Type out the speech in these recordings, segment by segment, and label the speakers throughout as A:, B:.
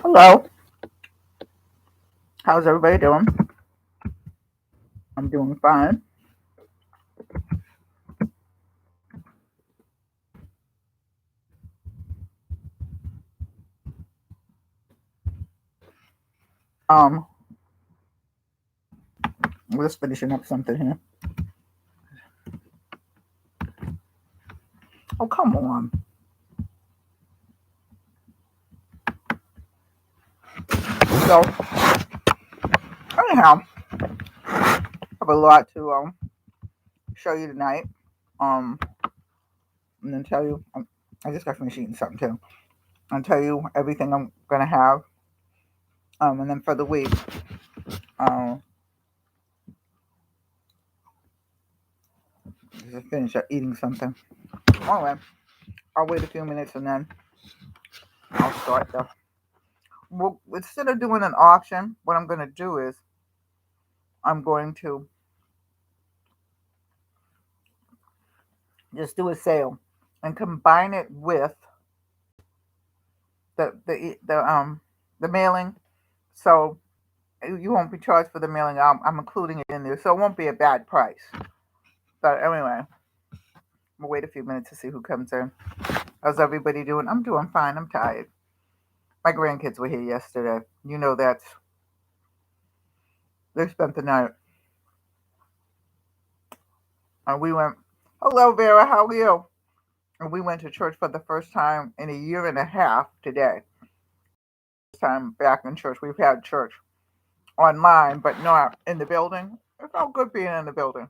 A: Hello, how's everybody doing? I'm doing fine. Um, we're just finishing up something here. Oh, come on. So, anyhow, I have a lot to show you tonight. Um, and then tell you. I just got finished eating something too. I'll tell you everything I'm gonna have. And then for the week, um, just finish up eating something. All right. I'll wait a few minutes and then I'll start the. Well, instead of doing an auction, what I'm gonna do is I'm going to just do a sale and combine it with the mailing. So you won't be charged for the mailing. I'm including it in there, so it won't be a bad price. But anyway, we'll wait a few minutes to see who comes in. How's everybody doing? I'm doing fine. I'm tired. My grandkids were here yesterday. You know that they spent the night, and we went. Hello, Vera. How are you? And we went to church for the first time in a year and a half today. This time back in church. We've had church online, but not in the building. It felt good being in the building.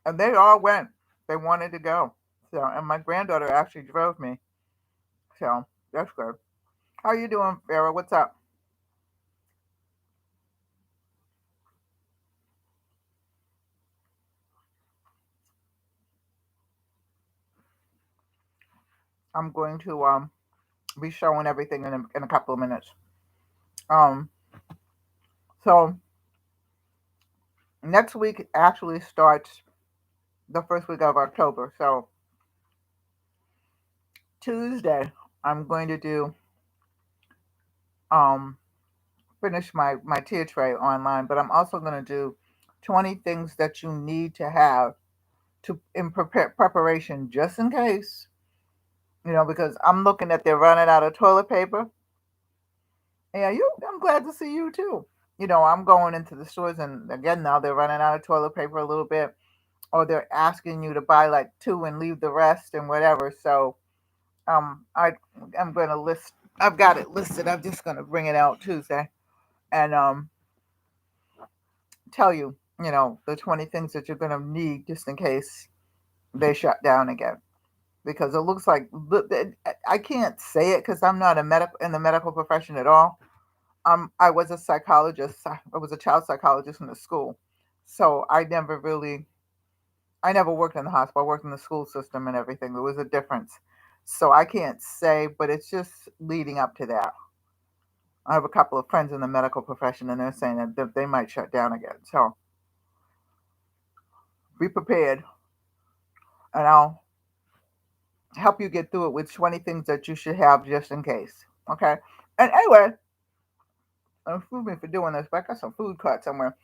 A: And they all went. They wanted to go. So, and my granddaughter actually drove me. So that's good. How you doing, Farrah? What's up? I'm going to be showing everything in a couple of minutes. Um, so next week actually starts the first week of October. So Tuesday, I'm going to do um finish my tier tray online, but I'm also going to do 20 things that you need to have to in preparation just in case. Because I'm looking at they're running out of toilet paper. Yeah, you. I'm glad to see you too. I'm going into the stores, and again now they're running out of toilet paper a little bit, or they're asking you to buy like two and leave the rest and whatever. So I I'm going to list. I've got it listed. I'm just going to bring it out Tuesday and tell you, the 20 things that you're going to need just in case they shut down again. Because it looks like I can't say it because I'm not a medical in the medical profession at all. I was a psychologist. I was a child psychologist in the school, so I never worked in the hospital. I worked in the school system and everything. There was a difference, so I can't say, but it's just leading up to that. I have a couple of friends in the medical profession, and they're saying that they might shut down again. So be prepared, and I'll help you get through it with 20 things that you should have just in case. Okay. And anyway, excuse me for doing this, but I got some food caught somewhere.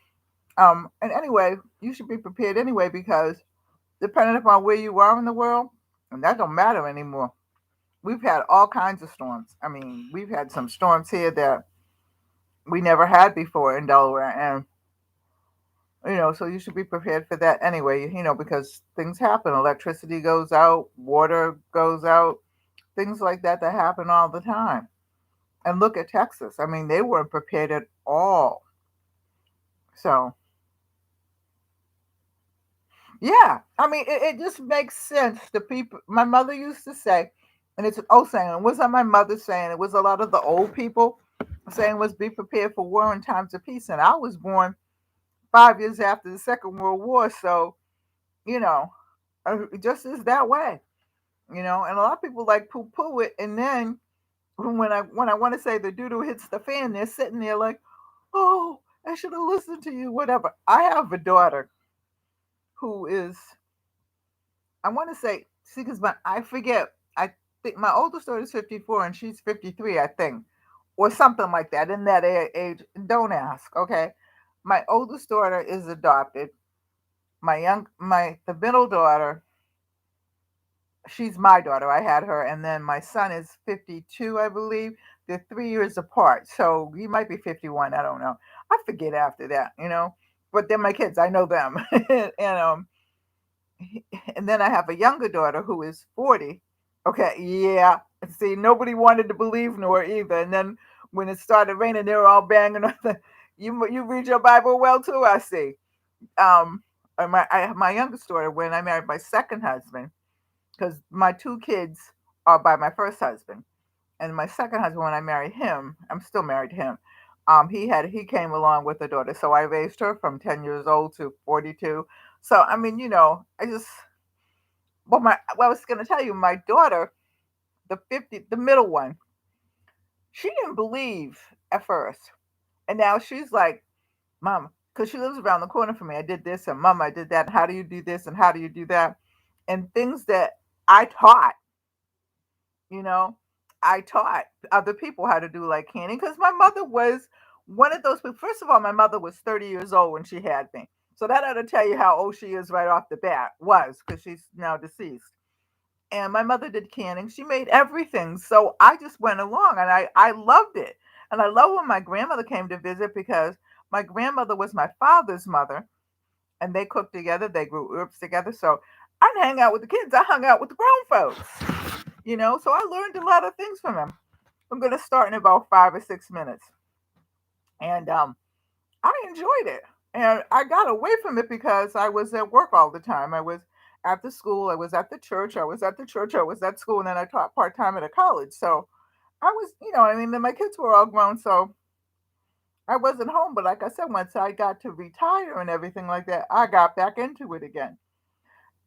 A: And anyway, you should be prepared anyway because depending upon where you are in the world, and that don't matter anymore. We've had all kinds of storms. I mean, we've had some storms here that we never had before in Delaware, and so you should be prepared for that anyway. Because things happen. Electricity goes out, water goes out, things like that happen all the time. And look at Texas. I mean, they weren't prepared at all. So yeah, I mean, it just makes sense. The people, my mother used to say, and it's an old saying. It wasn't my mother saying. It was a lot of the old people saying was be prepared for war in times of peace. And I was born 5 years after the Second World War, so you know, it just is that way. And a lot of people like poo poo it, and then when I want to say the doo doo hits the fan, they're sitting there like, oh, I should have listened to you, whatever. I have a daughter who is, I want to say, see, because I forget, I think my oldest daughter is 54 and she's 53, I think. or something like that in that age. Don't ask, okay? My oldest daughter is adopted. The middle daughter, she's my daughter. I had her, and then my son is 52, I believe. They're 3 years apart, so he might be 51. I don't know. I forget after that, you know. But they're my kids. I know them, and and then I have a younger daughter who is 40. Okay, yeah. See, nobody wanted to believe Nor either. And then when it started raining, they were all banging on the. You read your Bible well too, I see. Um, my youngest daughter, when I married my second husband, because my two kids are by my first husband, and my second husband, when I married him, I'm still married to him. He came along with a daughter, so I raised her from 10 years old to 42. So I mean, I just I was going to tell you, my daughter, the middle one, she didn't believe at first, and now she's like, "Mom," because she lives around the corner from me. I did this, and Mom, I did that. How do you do this, and how do you do that? And things that I taught, you know, I taught other people how to do like canning because my mother was one of those people. First of all, my mother was 30 years old when she had me. So that ought to tell you how old she is right off the bat, was because she's now deceased. And my mother did canning. She made everything. So I just went along and I loved it. And I love when my grandmother came to visit because my grandmother was my father's mother and they cooked together. They grew herbs together. So I didn't hang out with the kids. I hung out with the grown folks, So I learned a lot of things from them. I'm going to start in about 5 or 6 minutes. And I enjoyed it. And I got away from it because I was at work all the time. I was at the school, I was at the church, I was at the church, I was at school, and then I taught part time at a college. So I was, I mean, then my kids were all grown, so I wasn't home. But like I said, once I got to retire and everything like that, I got back into it again.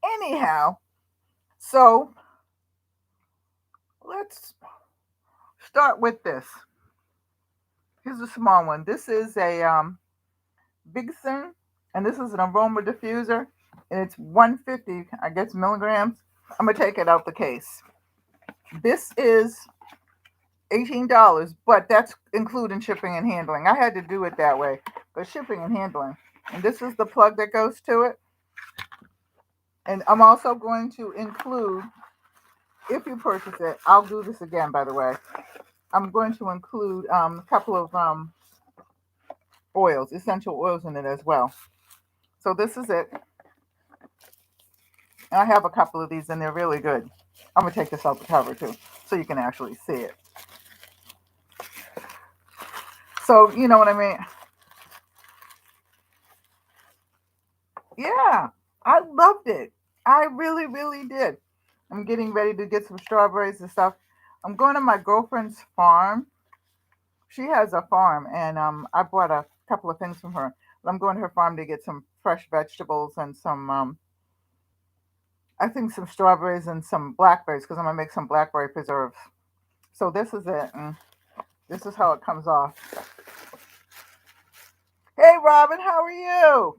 A: Anyhow, so let's start with this. Here's a small one. This is a Bigson, and this is an aroma diffuser, and it's 150, I guess, milligrams. I'm gonna take it out the case. This is $18, but that's including shipping and handling. I had to do it that way, but shipping and handling. And this is the plug that goes to it. And I'm also going to include, if you purchase it, I'll do this again, by the way. I'm going to include a couple of oils, essential oils in it as well. So this is it. And I have a couple of these and they're really good. I'm going to take this out the cover too, so you can actually see it. So, you know what I mean? Yeah, I loved it. I really, really did. I'm getting ready to get some strawberries and stuff. I'm going to my girlfriend's farm. She has a farm, and I bought a couple of things from her. I'm going to her farm to get some fresh vegetables and some, I think, some strawberries and some blackberries because I'm going to make some blackberry preserves. So this is it. And this is how it comes off. Hey, Robin, how are you?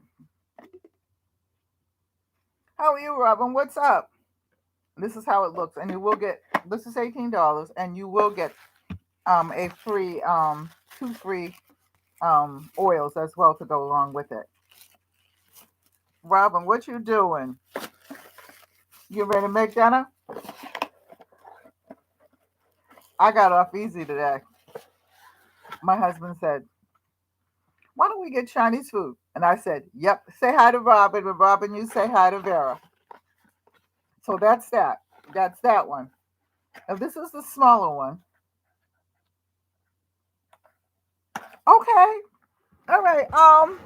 A: How are you, Robin? What's up? This is how it looks, and you will get. This is $18, and you will get a free two free oils as well to go along with it. Robin, what you doing? You ready to make dinner? I got off easy today. My husband said, "Why don't we get Chinese food?" And I said, "Yep." Say hi to Robin, and Robin, you say hi to Vera. So that's that. That's that one. Now this is the smaller one. Okay. All right. I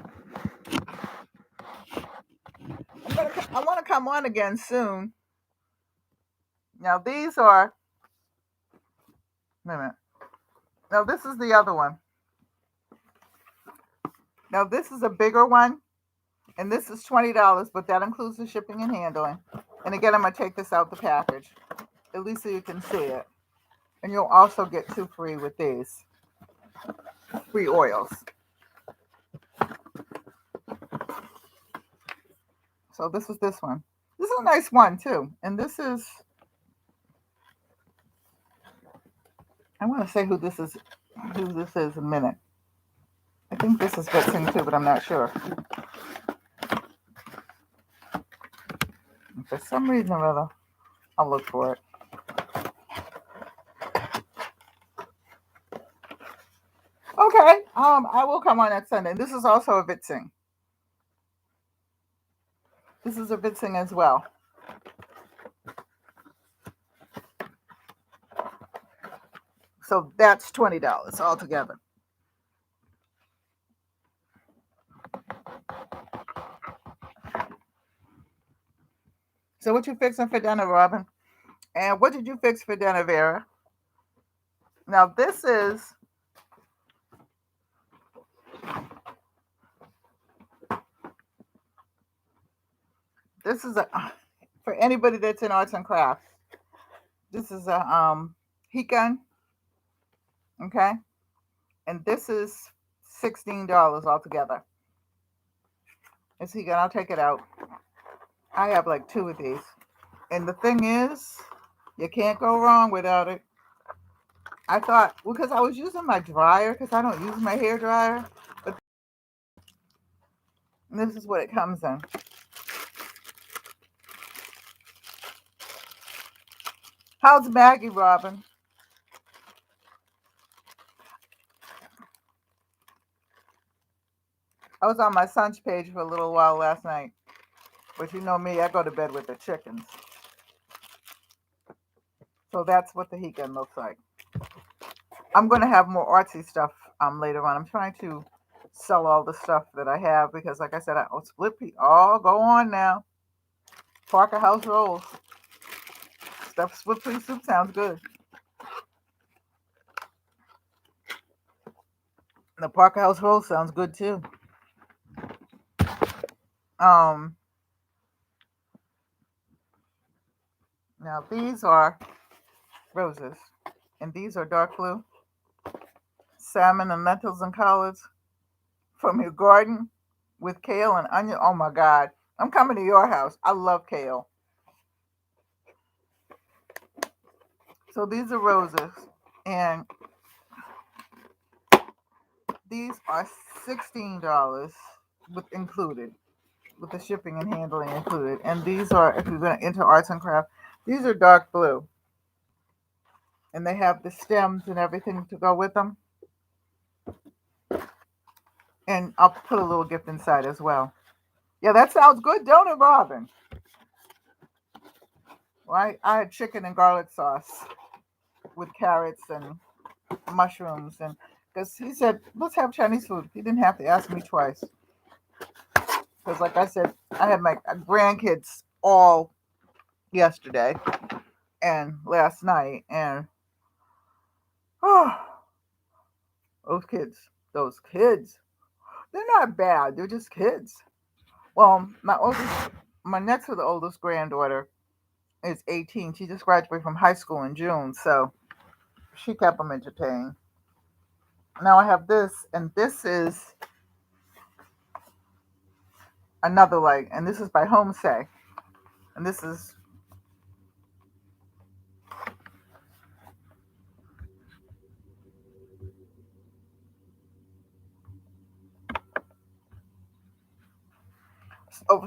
A: want to come on again soon. Now these are. Wait a minute. Now this is the other one. Now this is a bigger one, and this is $20, but that includes the shipping and handling. And again, I'm gonna take this out the package, at least so you can see it. And you'll also get two free with these free oils. So this is this one. This is a nice one too. And this is, I want to say who this is. who this is in a minute. I think this is Betsing too, but I'm not sure. For some reason or other, I'll look for it. Okay, I will come on that Sunday. This is also a Vitsing. This is a Vitsing as well. So that's $20 altogether. So what you fixing for dinner, Robin? And what did you fix for dinner, Vera? Now this is a for anybody that's in arts and crafts. This is a heat gun, okay, and this is $16 altogether. It's heat gun. I'll take it out. I have like 2 of these, and the thing is, you can't go wrong without it. I thought, because I was using my dryer, because I don't use my hair dryer, but this is what it comes in. How's Maggie, Robin? I was on my son's page for a little while last night, but you know me, I go to bed with the chickens. So that's what the heat gun looks like. I'm going to have more artsy stuff later on. I'm trying to sell all the stuff that I have because, like I said, split pea. Oh, go on now. Parker House rolls. Stuffed split pea soup sounds good. The Parker House roll sounds good too. Now these are roses, and these are dark blue. Salmon and lentils and collards from your garden with kale and onion. Oh my God. I'm coming to your house. I love kale. So these are roses, and these are $16 with included, with the shipping and handling included. And these are, if you're going to into arts and craft, these are dark blue, and they have the stems and everything to go with them. And I'll put a little gift inside as well. Yeah, that sounds good, don't it, Robin? Well, I had chicken and garlic sauce with carrots and mushrooms, and because he said let's have Chinese food, he didn't have to ask me twice. Because, like I said, I had my grandkids all yesterday and last night, and oh, those kids, they're not bad. They're just kids. Well, my next to the oldest granddaughter is 18. She just graduated from high school in June, so she kept them entertained. Now I have this, and this is another light, and this is by Homestay, and this is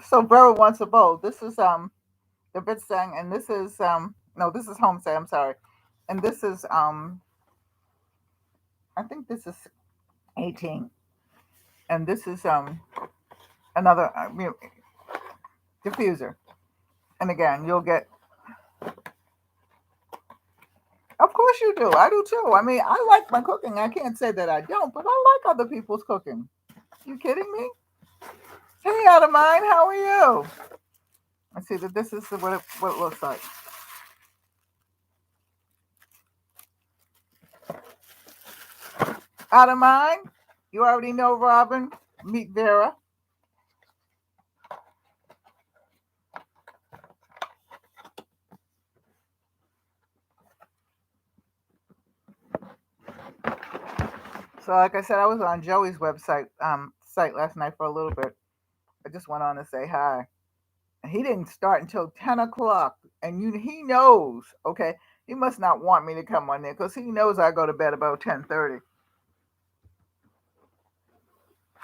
A: so Vera wants a bowl. This is the bit saying, and this is no, this is Homestay. I'm sorry, and this is I think this is 18, and this is another diffuser. And again, you'll get. Of course you do. I do too. I mean, I like my cooking. I can't say that I don't, but I like other people's cooking. You kidding me? Hey, out of mine. How are you? I see that this is what it looks like. Out of mine. You already know Robin. Meet Vera. So, like I said, I was on Joey's website site last night for a little bit. I just went on to say hi. And he didn't start until 10 o'clock, and he knows. Okay, he must not want me to come on there because he knows I go to bed about 10:30.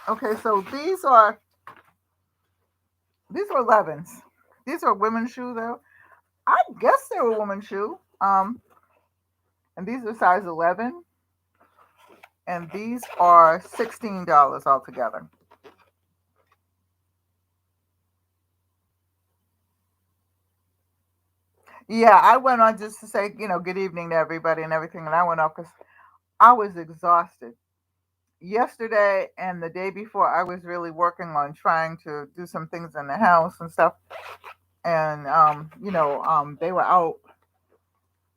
A: Okay, so these are 11s. These are women's shoes though. I guess they were women's shoe. And these are size 11, and these are $16 altogether. Yeah, I went on just to say, good evening to everybody and everything, and I went off because I was exhausted. Yesterday and the day before, I was really working on trying to do some things in the house and stuff, and they were out.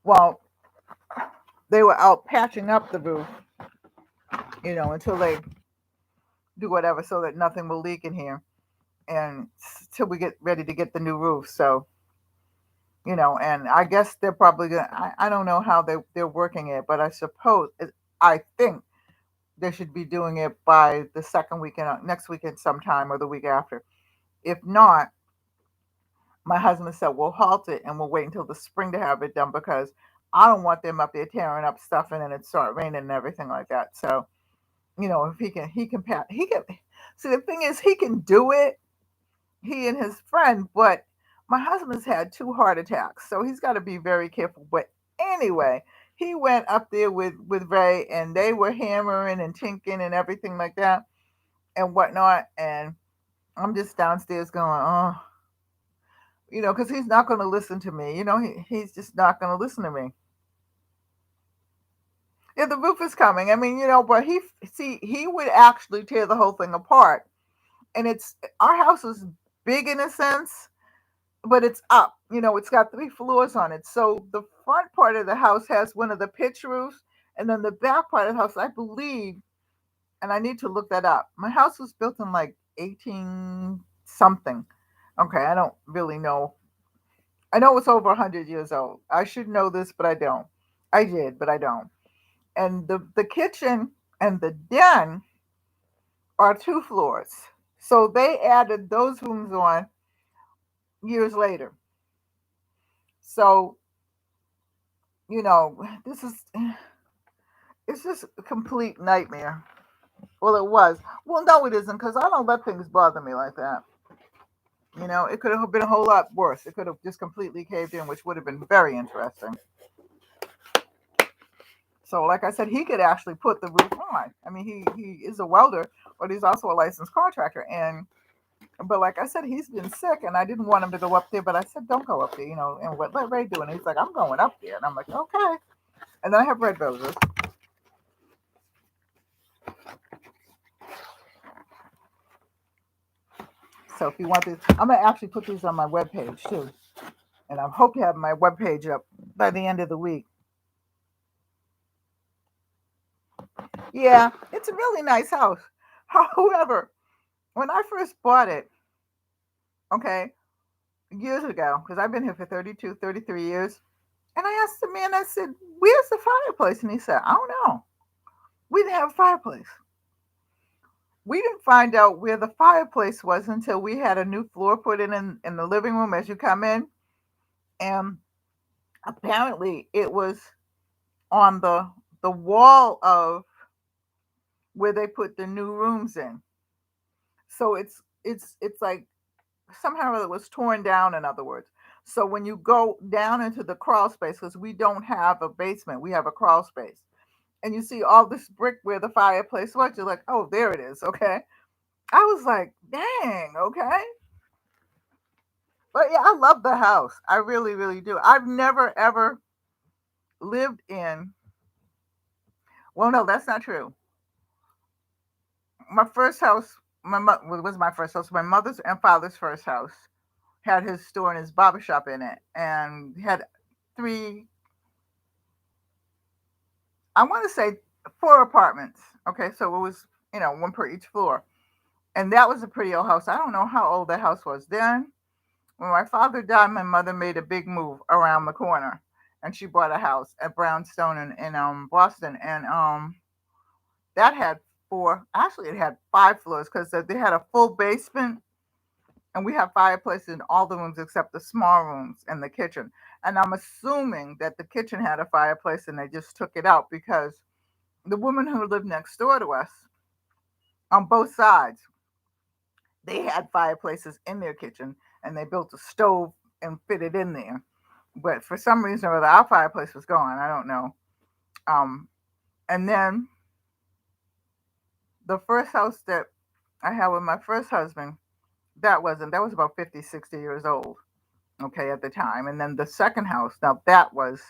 A: Well, they were out patching up the roof, until they do whatever so that nothing will leak in here, and till we get ready to get the new roof. So, and I guess they're probably gonna. I don't know how they're working it, but I think they should be doing it by the second weekend, next weekend sometime, or the week after. If not, my husband said we'll halt it and we'll wait until the spring to have it done because I don't want them up there tearing up stuff and then it start raining and everything like that. So, if he can. See, the thing is, he can do it, he and his friend, but my husband's had two heart attacks, so he's got to be very careful. But anyway, he went up there with Ray, and they were hammering and tinking and everything like that and whatnot. And I'm just downstairs going, oh, because he's not going to listen to me. He's just not going to listen to me. Yeah, the roof is coming. I mean, but he would actually tear the whole thing apart. And it's our house is big in a sense, but it's up. It's got three floors on it. So the front part of the house has one of the pitch roofs, and then the back part of the house, I believe, and I need to look that up. My house was built in like 18 something. Okay, I don't really know. I know it's over 100 years old. I should know this, but I don't. I did, but I don't. And the kitchen and the den are two floors. So they added those rooms on years later. So, this is it's just a complete nightmare. Well, it was. Well, no, it isn't because I don't let things bother me like that. It could have been a whole lot worse. It could have just completely caved in, which would have been very interesting. So, like I said, he could actually put the roof on. I mean, he is a welder, but he's also a licensed contractor. But like I said, he's been sick, and I didn't want him to go up there. But I said, don't go up there, and what let Ray do? And he's like, I'm going up there, and I'm like, okay. And then I have red roses. So if you want this, I'm gonna actually put these on my webpage too, and I hope to have my webpage up by the end of the week. Yeah, it's a really nice house. However, when I first bought it, okay, years ago, because I've been here for 32, 33 years, and I asked the man, I said, where's the fireplace? And he said, I don't know. We didn't have a fireplace. We didn't find out where the fireplace was until we had a new floor put in the living room as you come in. And apparently it was on the wall of where they put the new rooms in. So it's like somehow it was torn down, in other words. So when you go down into the crawl space, because we don't have a basement, we have a crawl space, and you see all this brick where the fireplace was, you're like, oh, there it is. Okay. I was like, dang, okay. But yeah, I love the house. I really, really do. I've never ever lived in, well, no, that's not true. My first house, was my first house. My mother's and father's first house had his store and his barber shop in it, and had three, I want to say four apartments. Okay, so it was one per each floor, and that was a pretty old house. I don't know how old the house was then. When my father died, my mother made a big move around the corner, and she bought a house at Brownstone in Boston, and that had four. Actually, it had five floors because they had a full basement, and we have fireplaces in all the rooms except the small rooms and the kitchen. And I'm assuming that the kitchen had a fireplace and they just took it out because the woman who lived next door to us, on both sides. They had fireplaces in their kitchen, and they built a stove and fit it in there. But for some reason or other, our fireplace was gone. I don't know. Um, and then the first house that I had with my first husband, that was about 50, 60 years old, okay, at the time. And then the second house, now that was,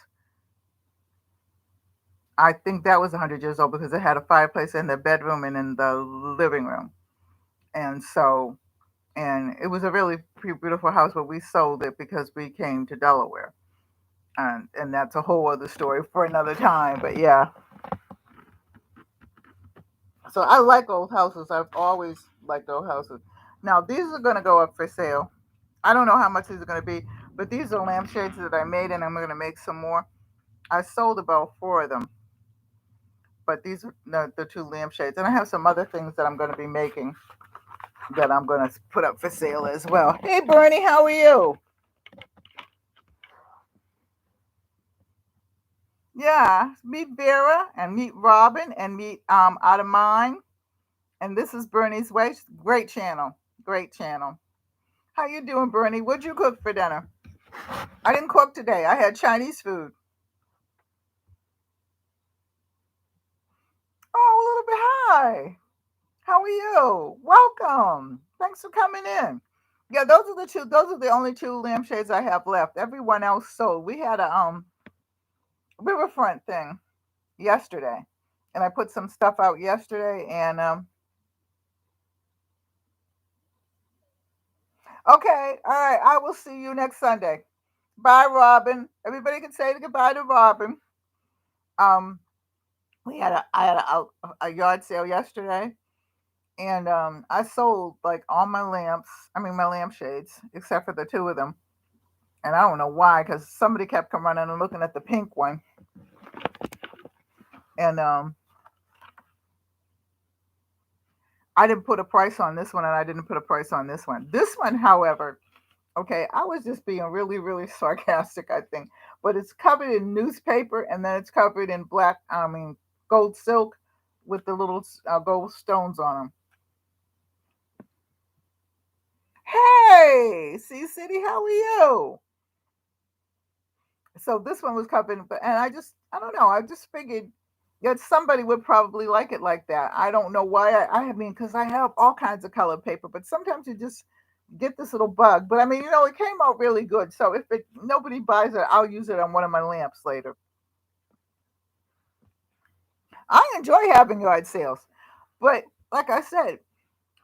A: I think that was 100 years old because it had a fireplace in the bedroom and in the living room. And so, and it was a really beautiful house, but we sold it because we came to Delaware. And that's a whole other story for another time. But yeah, so I like old houses. I've always liked old houses. Now, these are going to go up for sale. I don't know how much these are going to be, but these are lampshades that I made, and I'm going to make some more. I sold about four of them, but these are the two lampshades. And I have some other things that I'm going to be making that I'm going to put up for sale as well. Hey, Bernie, how are you? Yeah, meet Vera and meet Robin and meet Out of Mine. And this is Bernie's Way. Great channel. Great channel. How you doing, Bernie? What'd you cook for dinner? I didn't cook today. I had Chinese food. Oh, a little bit high. How are you? Welcome. Thanks for coming in. Yeah, those are the two. Those are the only two lampshades I have left. Everyone else sold. We had a riverfront thing yesterday, and I put some stuff out yesterday. And okay, all right. I will see you next Sunday. Bye, Robin. Everybody can say goodbye to Robin. Um, we had a yard sale yesterday, and I sold like all my lamps. I mean, my lampshades, except for the two of them. And I don't know why, because somebody kept coming running and looking at the pink one, and I didn't put a price on this one, and I didn't put a price on this one. This one, however, okay, I was just being really, really sarcastic, I think. But it's covered in newspaper, and then it's covered in black, I mean, gold silk with the little gold stones on them. Hey, C City, how are you? So this one was covered, but and I don't know, I just figured that somebody would probably like it like that. I don't know why. I mean, because I have all kinds of colored paper, but sometimes you just get this little bug. But I mean, it came out really good. So if nobody buys it, I'll use it on one of my lamps later. I enjoy having yard sales, but like I said,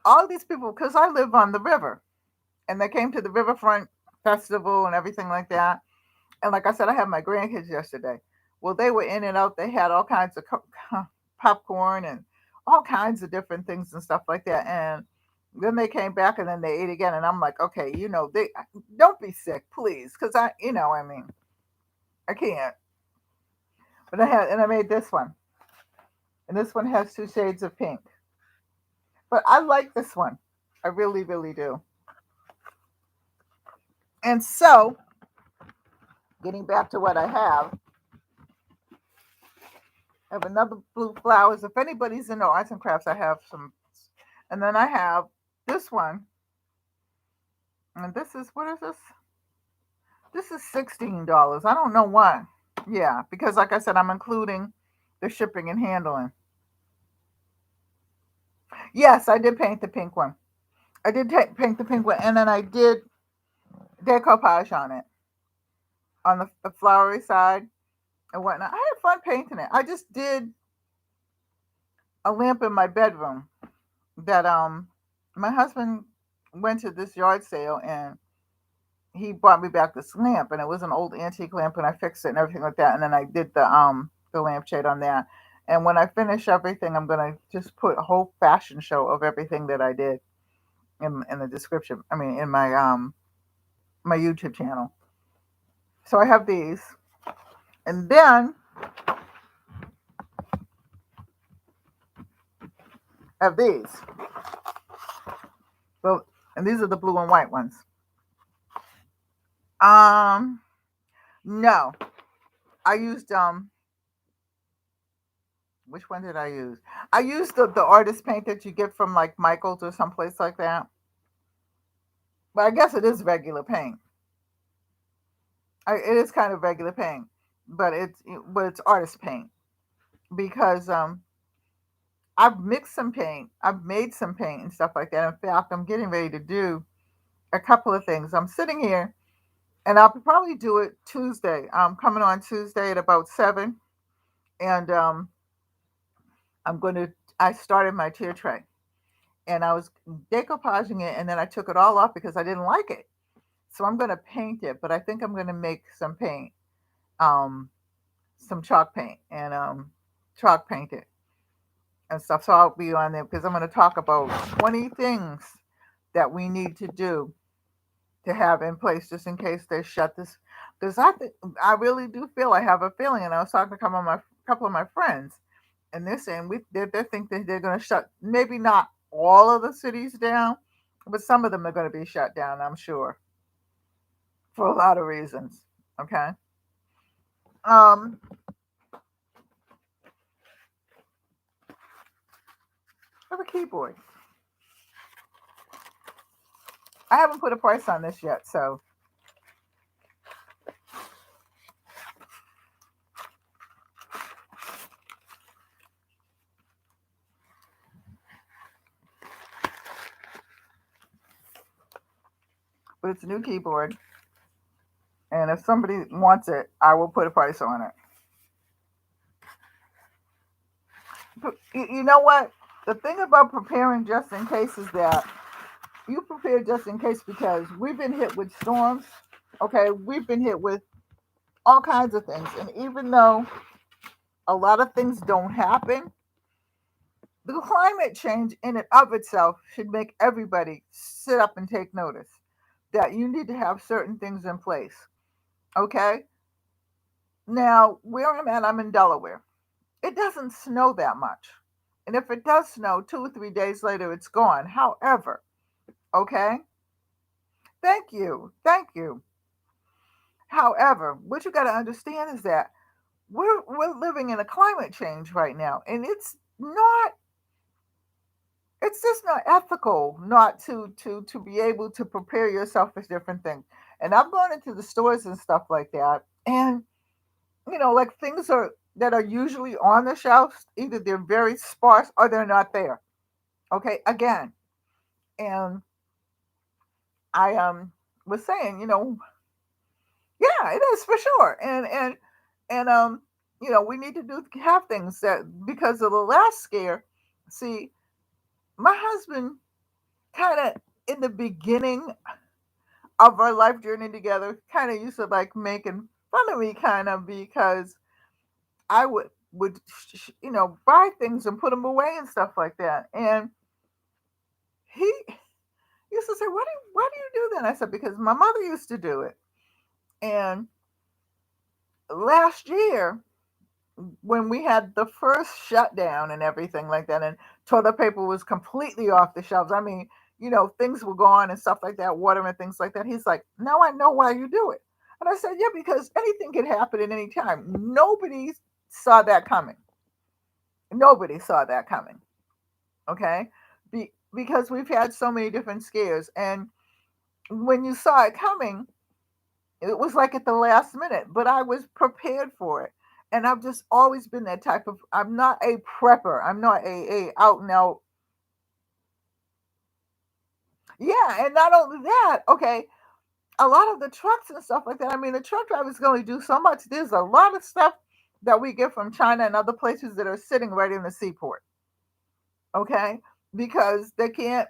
A: all these people, because I live on the river, and they came to the riverfront festival and everything like that. And like I said, I had my grandkids yesterday. Well, they were in and out. They had all kinds of popcorn and all kinds of different things and stuff like that. And then they came back and then they ate again. And I'm like, okay, they don't be sick, please, because I mean, I can't. But I made this one, and this one has two shades of pink. But I like this one. I really, really do. And so, getting back to what I have another blue flowers. If anybody's into arts and crafts, I have some. And then I have this one. And this is, what is this? This is $16. I don't know why. Yeah, because like I said, I'm including the shipping and handling. Yes, I did paint the pink one. I did paint the pink one. And then I did decoupage on it, on the flowery side and whatnot. I had fun painting it. I just did a lamp in my bedroom that my husband went to this yard sale, and he brought me back this lamp, and it was an old antique lamp, and I fixed it and everything like that. And then I did the lampshade on that. And when I finish everything, I'm gonna just put a whole fashion show of everything that I did in the description. I mean, in my YouTube channel. So I have these, and then I have these. So, and these are the blue and white ones. Um, no, I used Which one did I use? I used the artist paint that you get from like Michael's or someplace like that. But I guess it is regular paint. It is kind of regular paint, but it's artist paint because I've mixed some paint, I've made some paint and stuff like that. In fact, I'm getting ready to do a couple of things. I'm sitting here and I'll probably do it Tuesday. I'm coming on Tuesday at about 7, and I'm going to. I started my tier tray, and I was decoupaging it, and then I took it all off because I didn't like it. So I'm going to paint it, but I think I'm going to make some paint, um, some chalk paint, and chalk paint it and stuff. So I'll be on there because I'm going to talk about 20 things that we need to do to have in place just in case they shut this. Because I really do feel, I have a feeling, and I was talking to couple of my friends, and they're saying they think that they're going to shut maybe not all of the cities down, but some of them are going to be shut down. I'm sure for a lot of reasons. Okay. Um, I have a keyboard. I haven't put a price on this yet, so but it's a new keyboard, and if somebody wants it, I will put a price on it. But you know what? The thing about preparing just in case is that you prepare just in case because we've been hit with storms. Okay, we've been hit with all kinds of things, and even though a lot of things don't happen, the climate change in and of itself should make everybody sit up and take notice that you need to have certain things in place. Okay, now where I'm at, I'm in Delaware. It doesn't snow that much, and if it does snow 2 or 3 days later, it's gone. However, okay, thank you. However, what you got to understand is that we're living in a climate change right now, and it's just not ethical not to be able to prepare yourself for different things. And I've gone into the stores and stuff like that, and like things are that are usually on the shelves, either they're very sparse or they're not there. Okay, again, and I was saying, yeah, it is for sure. And we need to do have things that because of the last scare. See, my husband kind of in the beginning of our life journey together kind of used to like making fun of me kind of because I would buy things and put them away and stuff like that. And he used to say, why do you do that? I said, because my mother used to do it. And last year when we had the first shutdown and everything like that, and toilet paper was completely off the shelves. I mean, things were gone and stuff like that, water and things like that. He's like, now I know why you do it. And I said, yeah, because anything can happen at any time. Nobody saw that coming. Nobody saw that coming. Okay. Because we've had so many different scares. And when you saw it coming, it was like at the last minute, but I was prepared for it. And I've just always been that type of, I'm not a prepper. I'm not a out and out. Yeah. And not only that, okay, a lot of the trucks and stuff like that. I mean, the truck drivers can only do so much. There's a lot of stuff that we get from China and other places that are sitting right in the seaport. Okay. Because they can't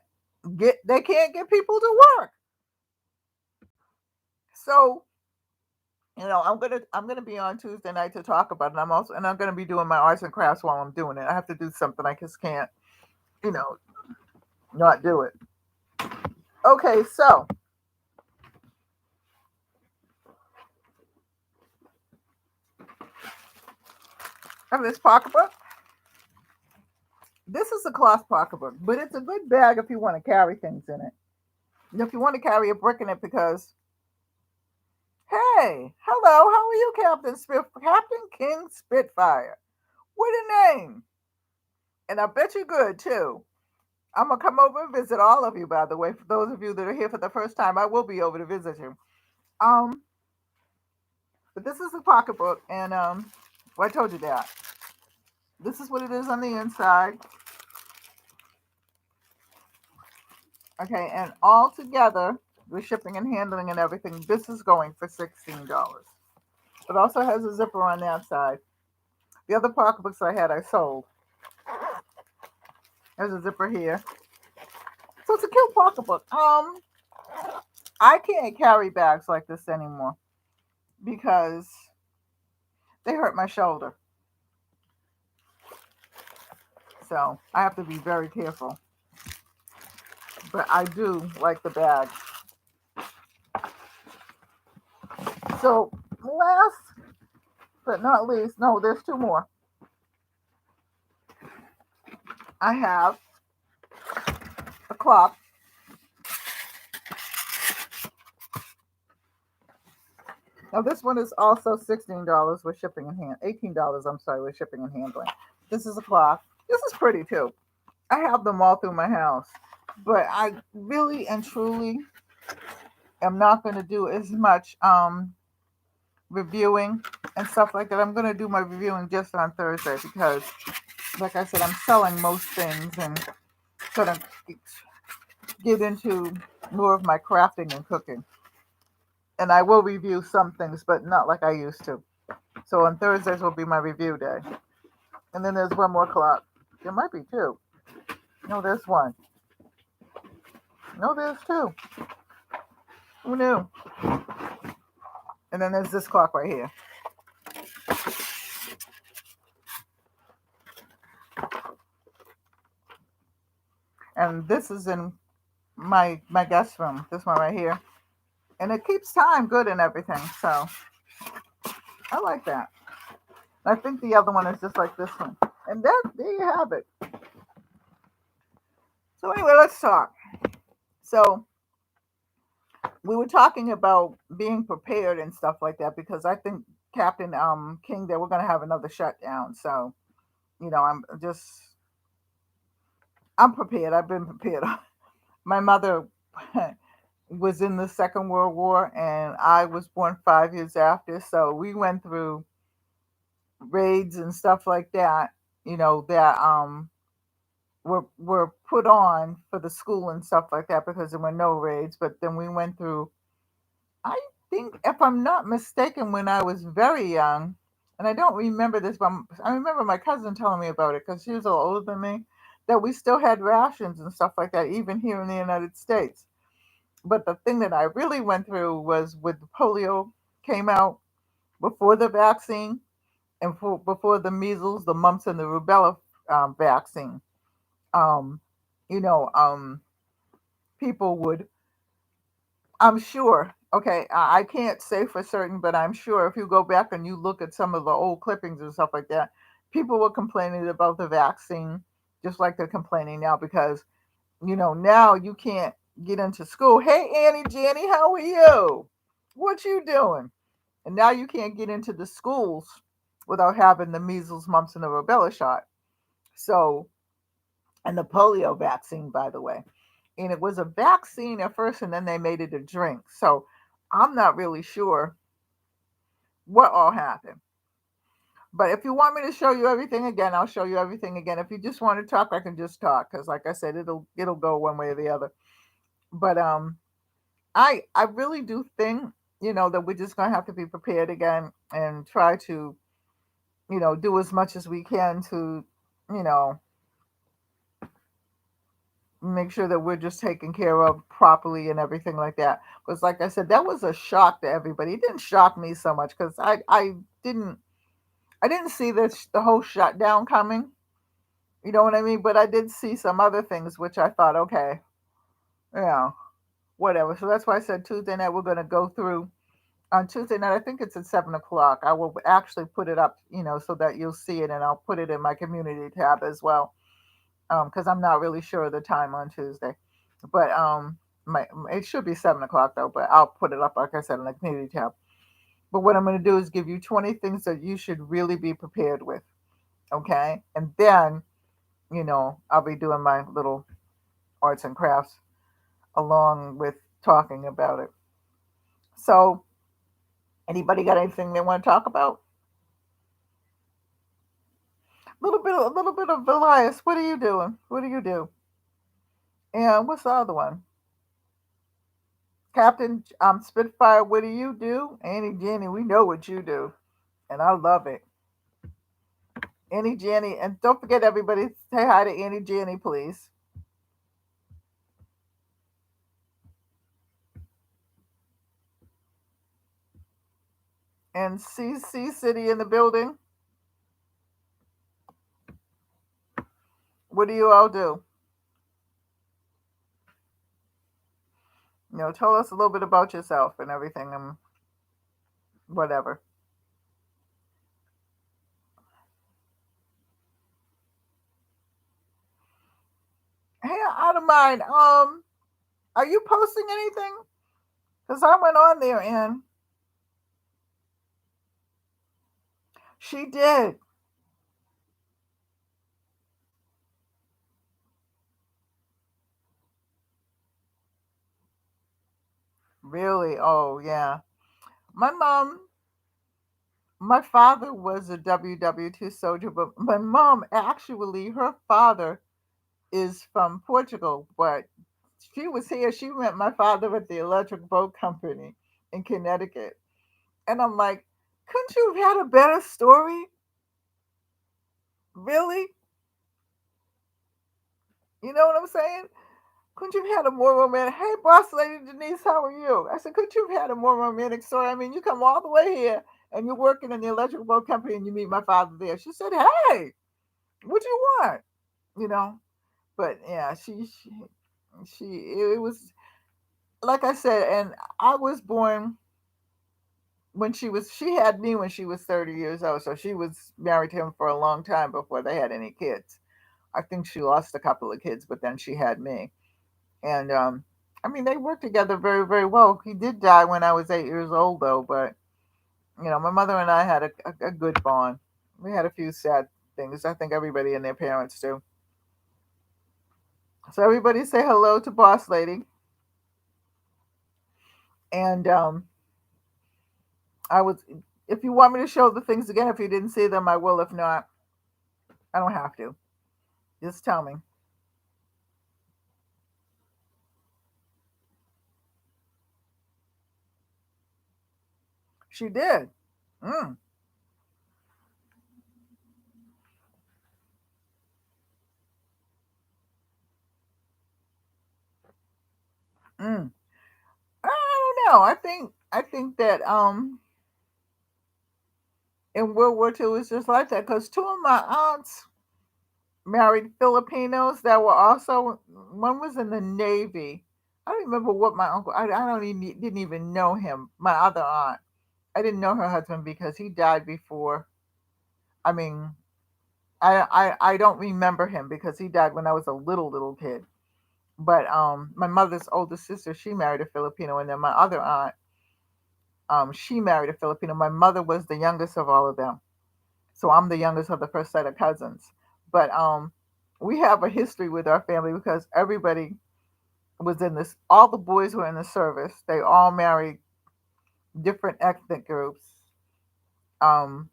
A: get people to work. So I'm gonna be on Tuesday night to talk about it. I'm gonna be doing my arts and crafts while I'm doing it. I have to do something. I just can't, you know, not do it. Okay, so I have this pocketbook. This is a cloth pocketbook, but it's a good bag if you want to carry things in it. If you want to carry a brick in it, because hey, hello, how are you, Captain King Spitfire? What a name! And I bet you good too. I'm gonna come over and visit all of you, by the way. For those of you that are here for the first time, I will be over to visit you. Um, but this is a pocketbook, and well, I told you that. This is what it is on the inside. Okay, and all together, with shipping and handling and everything, this is going for $16. It also has a zipper on that side. The other pocketbooks I had, I sold. There's a zipper here. So it's a cute pocketbook. I can't carry bags like this anymore because they hurt my shoulder. So I have to be very careful. But I do like the bag. So last but not least, no, there's two more. I have a clock. Now this one is also $16 with shipping and hand $18, I'm sorry, with shipping and handling. This is a clock. This is pretty too. I have them all through my house. But I really and truly am not going to do as much reviewing and stuff like that. I'm going to do my reviewing just on Thursday because, like I said, I'm selling most things and going to get into more of my crafting and cooking. And I will review some things, but not like I used to. So on Thursdays will be my review day. And then there's one more clock. There might be two. No, there's one. No, there's two. Who knew? And then there's this clock right here. And this is in my guest room. This one right here. And it keeps time good and everything. So I like that. I think the other one is just like this one. And that there you have it. So anyway, let's talk. So we were talking about being prepared and stuff like that because I think Captain King that we're gonna have another shutdown. So, I'm prepared. I've been prepared. My mother was in the Second World War and I was born 5 years after. So we went through raids and stuff like that, that were put on for the school and stuff like that because there were no raids. But then we went through, I think, if I'm not mistaken, when I was very young, and I don't remember this, but I remember my cousin telling me about it because she was a little older than me, that we still had rations and stuff like that, even here in the United States. But the thing that I really went through was with polio came out before the vaccine and before the measles, the mumps, and the rubella vaccine. Um, you know, people would, I'm sure, okay, I can't say for certain, but I'm sure if you go back and you look at some of the old clippings and stuff like that, people were complaining about the vaccine just like they're complaining now because, now you can't get into school. Hey, Annie, Jenny, how are you? What you doing? And now you can't get into the schools without having the measles, mumps, and the rubella shot. So, and the polio vaccine, by the way. And it was a vaccine at first, and then they made it a drink. So I'm not really sure what all happened. But if you want me to show you everything again, I'll show you everything again. If you just want to talk, I can just talk because, like I said, it'll go one way or the other. But I really do think that we're just gonna have to be prepared again and try to do as much as we can to you know make sure that we're just taken care of properly and everything like that. Because, like I said, that was a shock to everybody. It didn't shock me so much because didn't I didn't see the whole shutdown coming. You know what I mean? But I did see some other things which I thought, okay, yeah, whatever. So that's why I said Tuesday night we're going to go through. On Tuesday night, I think it's at 7 o'clock. I will actually put it up, so that you'll see it, and I'll put it in my community tab as well, because I'm not really sure of the time on Tuesday. But my it should be 7 o'clock though. But I'll put it up, like I said, in the community tab. But what I'm going to do is give you 20 things that you should really be prepared with, okay? And then I'll be doing my little arts and crafts along with talking about it. So, anybody got anything they want to talk about? A little bit of Elias. What are you doing? What do you do? And what's the other one? Captain Spitfire. What do you do? Annie Jenny. We know what you do, and I love it. Annie Jenny, and don't forget everybody. Say hi to Annie Jenny, please. And CC City in the building. What do you all do? Tell us a little bit about yourself and everything and whatever. Hey, out of mind. Are you posting anything? Because I went on there and she did. Really? Oh, yeah. My mom, my father was a WW2 soldier, but my mom actually, her father is from Portugal, but she was here. She met my father at the electric boat company in Connecticut. And I'm like, couldn't you have had a better story? Really? You know what I'm saying? Couldn't you have had a more romantic? Hey, boss lady Denise, how are you? I said, couldn't you have had a more romantic story? I mean, you come all the way here and you're working in the electric boat company and you meet my father there. She said, hey, what do you want? You know, but yeah, she it was like I said, and I was born when she had me when she was 30 years old, so she was married to him for a long time before they had any kids. I think she lost a couple of kids, but then she had me. And I mean, they worked together very, very well. He did die when I was 8 years old, though. But my mother and I had a good bond. We had a few sad things. I think everybody and their parents do. So everybody say hello to Boss Lady. And I was, if you want me to show the things again, if you didn't see them, I will. If not, I don't have to. Just tell me. She did. Mm, mm. I don't know. I think that in World War II it's just like that because two of my aunts married Filipinos that were also one was in the Navy. I don't remember what my uncle. I don't even didn't even know him. My other aunt. I didn't know her husband because he died before. I mean, I don't remember him because he died when I was a little kid. But my mother's older sister, she married a Filipino, and then my other aunt, she married a Filipino. My mother was the youngest of all of them. So I'm the youngest of the first set of cousins. But we have a history with our family because everybody was in this. All the boys were in the service. They all married different ethnic groups. Um,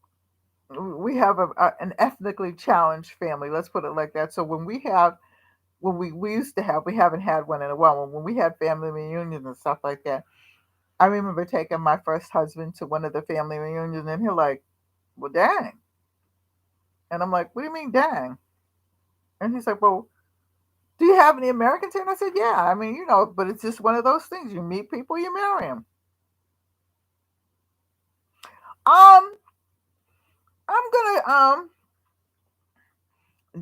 A: we have an ethnically challenged family. Let's put it like that. So when we used to have, we haven't had one in a while. When we had family reunions and stuff like that, I remember taking my first husband to one of the family reunions, and he's like, "Well, dang," and I'm like, "What do you mean, dang?" And he's like, "Well, do you have any Americans here?" And I said, "Yeah. I mean, but it's just one of those things. You meet people, you marry them." Um, I'm gonna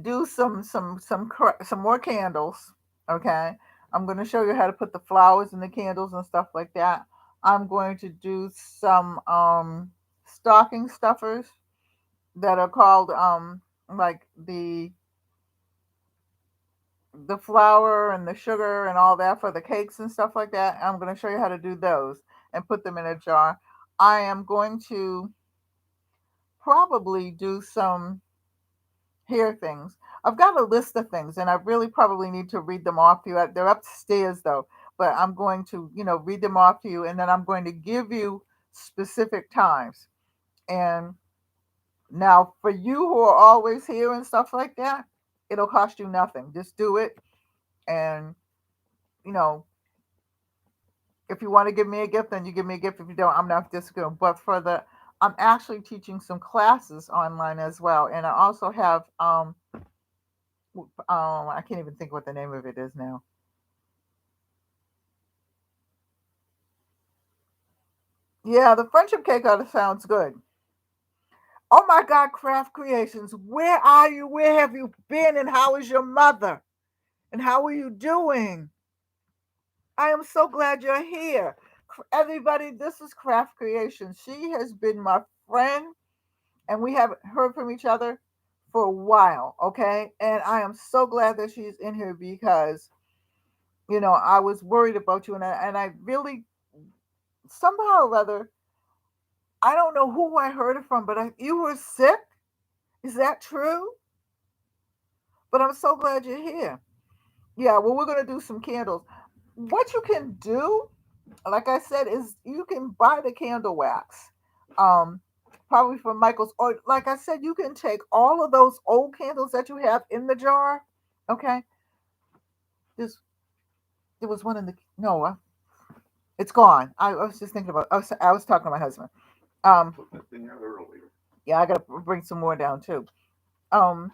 A: do some more candles. Okay, I'm gonna show you how to put the flowers in the candles and stuff like that. I'm going to do some stocking stuffers that are called like the flour and the sugar and all that for the cakes and stuff like that. I'm going to show you how to do those and put them in a jar. I am going to probably do some hear things. I've got a list of things, and I really probably need to read them off to you. They're upstairs though, but I'm going to, read them off to you, and then I'm going to give you specific times. And now, for you who are always here and stuff like that, it'll cost you nothing. Just do it, and you know, if you want to give me a gift, then you give me a gift. If you don't, I'm not disagreeing. But I'm actually teaching some classes online as well, and I also have I can't even think what the name of it is now. Yeah, the friendship cake artist sounds good. Oh my God, Craft Creations, where are you? Where have you been? And how is your mother? And how are you doing? I am so glad you're here. Everybody, this is Craft Creations. She has been my friend, and we haven't heard from each other for a while, okay? And I am so glad that she's in here because, I was worried about you, and I really, somehow or other, I don't know who I heard it from, but you were sick? Is that true? But I'm so glad you're here. Yeah, well, we're going to do some candles. What you can do, like I said, is you can buy the candle wax, um, probably from Michael's, or like I said, you can take all of those old candles that you have in the jar. Okay, this there was one in the no, it's gone. I was just thinking about. I was talking to my husband. Put that thing out earlier. Yeah, I gotta bring some more down too. Um,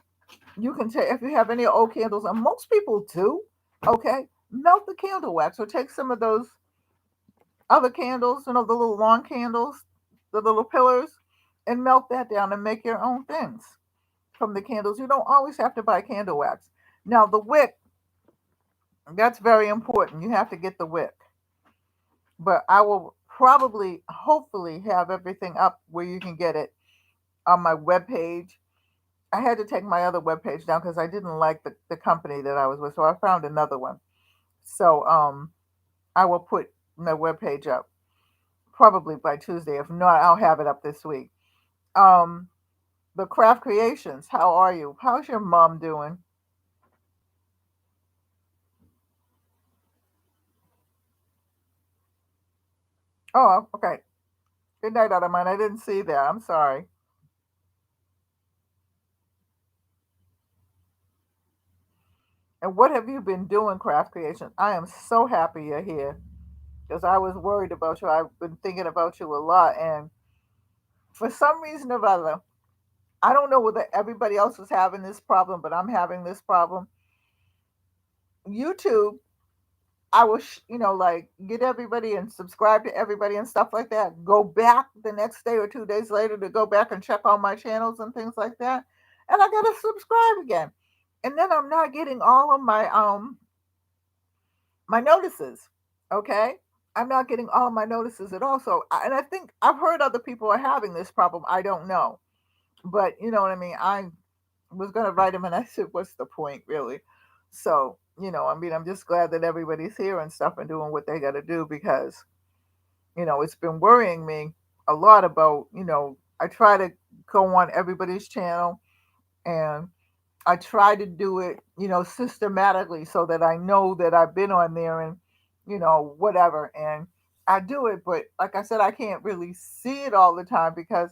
A: you can take if you have any old candles, and most people do. Okay, melt the candle wax, or take some of those other candles, the little long candles, the little pillars, and melt that down and make your own things from the candles. You don't always have to buy candle wax. Now, the wick, that's very important. You have to get the wick. But I will probably, hopefully, have everything up where you can get it on my webpage. I had to take my other webpage down because I didn't like the company that I was with. So I found another one. So I will put my webpage up probably by Tuesday. If not, I'll have it up this week. Um, the Craft Creations. How are you? How's your mom doing? Oh, okay. Good night, Ottoman. I didn't see that. I'm sorry. And what have you been doing, Craft Creations? I am so happy you're here because I was worried about you. I've been thinking about you a lot, and for some reason or other, I don't know whether everybody else is having this problem, but I'm having this problem. YouTube, I will, like get everybody and subscribe to everybody and stuff like that. Go back the next day or 2 days later to go back and check all my channels and things like that. And I gotta subscribe again. And then I'm not getting all of my notices. Okay. I'm not getting all of my notices at all. So and I think I've heard other people are having this problem. I don't know. But you know what I mean? I was gonna write him and I said, what's the point really? So, I mean, I'm just glad that everybody's here and stuff and doing what they gotta do because, it's been worrying me a lot about, I try to go on everybody's channel and I try to do it, systematically so that I know that I've been on there and, whatever. And I do it, but like I said, I can't really see it all the time because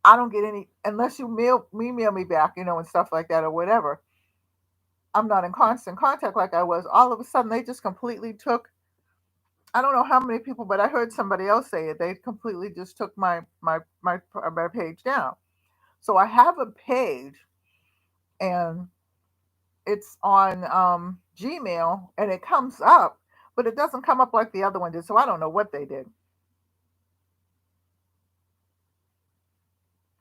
A: I don't get any unless you mail me back, and stuff like that or whatever. I'm not in constant contact like I was. All of a sudden, they just completely took. I don't know how many people, but I heard somebody else say it. They completely just took my page down. So I have a page, and it's on Gmail, and it comes up, but it doesn't come up like the other one did. So I don't know what they did.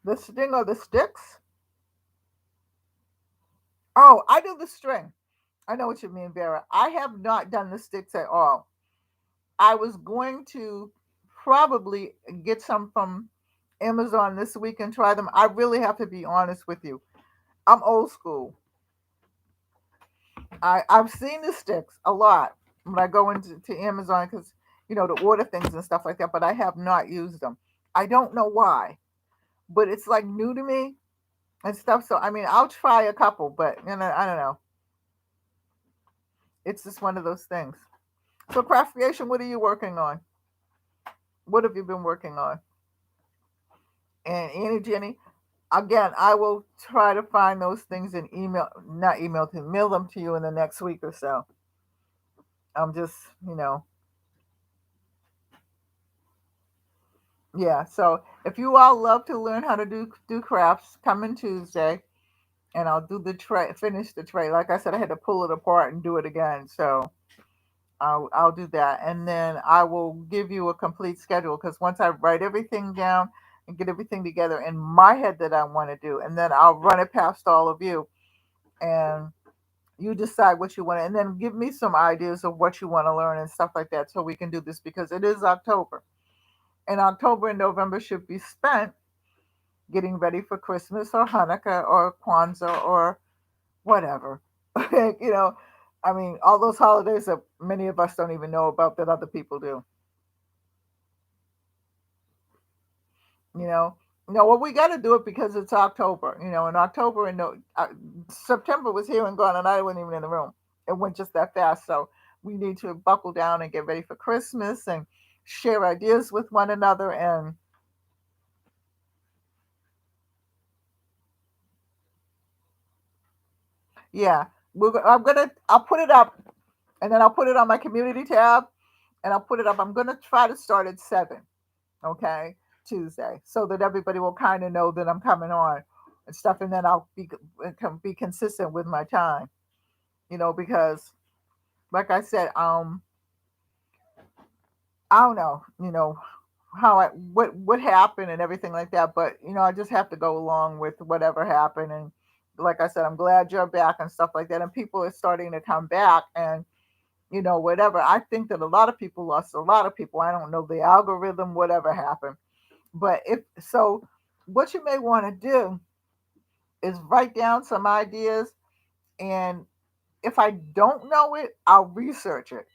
A: The string or the sticks? Oh, I do the string. I know what you mean, Vera. I have not done the sticks at all. I was going to probably get some from Amazon this week and try them. I really have to be honest with you. I'm old school. I've seen the sticks a lot when I go into to Amazon because to order things and stuff like that, but I have not used them. I don't know why, but it's like new to me. and stuff. So I mean, I'll try a couple, but I don't know. It's just one of those things. So craft creation, what are you working on? What have you been working on? And Annie, Jenny, again, I will try to find those things and not email to mail them to you in the next week or so. I'm just, yeah. So if you all love to learn how to do crafts, come in Tuesday, and I'll do the tray, finish the tray. Like I said, I had to pull it apart and do it again. So I'll do that, and then I will give you a complete schedule because once I write everything down and get everything together in my head that I want to do, and then I'll run it past all of you, and you decide what you want, and then give me some ideas of what you want to learn and stuff like that, so we can do this because it is October, and October and November should be spent getting ready for Christmas or Hanukkah or Kwanzaa or whatever. you know, I mean, all those holidays that many of us don't even know about that other people do. You know, no, well, we got to do it because it's October. In October and no, September was here and gone, and I wasn't even in the room. It went just that fast. So we need to buckle down and get ready for Christmas and share ideas with one another. And yeah, I'll put it up, and then I'll put it on my community tab, and I'll put it up. I'm gonna try to start at 7, okay, Tuesday, so that everybody will kind of know that I'm coming on and stuff, and then I'll be consistent with my time, because like I said, I don't know, how what happened and everything like that, but I just have to go along with whatever happened, and like I said, I'm glad you're back and stuff like that, and people are starting to come back, and whatever. I think that a lot of people lost a lot of people. I don't know the algorithm, whatever happened. But if so, what you may want to do is write down some ideas. And if I don't know it, I'll research it